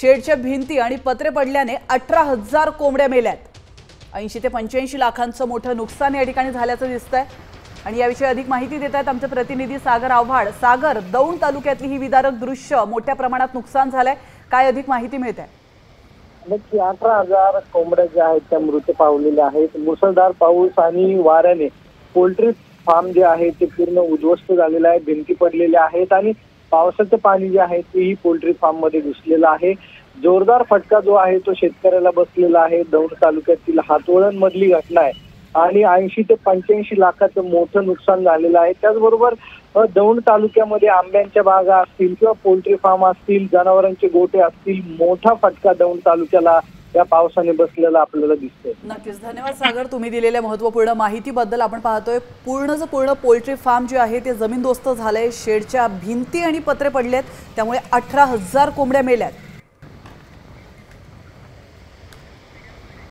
शेडच्या भिंती आणि पत्रे पडल्याने 18,000 कोंबड्या मेल्यात। 80 ते 85 लाखांचं मोठं नुकसान या ठिकाणी झाल्याचं दिसतंय। आणि याविषयी अधिक माहिती देत आहेत आमचे प्रतिनिधी सागर आव्हाड। सागर, दौंड तालुक्यातली ही विदारक दृश्य, मोठ्या प्रमाणात नुकसान झालंय, काय अधिक माहिती मिळते? नक्की 18,000 कोंबड्या ज्या आहेत त्या मृत पावलेल्या आहेत। मुसळधार पाऊस आणि वाऱ्याने पोल्ट्री फार्म जे आहे ते पूर्ण उद्ध्वस्त झालेलं आहे, भिंती पडलेल्या आहेत आणि पावसाचं पाणी जे आहे तेही पोल्ट्री फार्म मध्ये घुसलेलं आहे। जोरदार फटका जो आहे तो शेतकऱ्याला बसलेला आहे। दौंड तालुक्यातील हातवळण मधली घटना आहे आणि 80 ते 85 लाखाचं मोठं नुकसान झालेलं आहे। त्याचबरोबर दौंड तालुक्यामध्ये आंब्यांच्या बागा असतील किंवा पोल्ट्री फार्म असतील, जनावरांचे गोठे असतील, मोठा फटका दौंड तालुक्याला या पावसाने बसलेला आपल्याला दिसतोय। नक्कीच, धन्यवाद सागर, तुम्ही दिलेल्या महत्त्वपूर्ण माहितीबद्दल। आपण पाहतोय पूर्ण पोल्ट्री फार्म जे आहे ते जमीनदोस्त झालंय, शेडच्या भिंती आणि पत्रे पडलेत, त्यामुळे 18,000 कोंबड्या मेल्यात।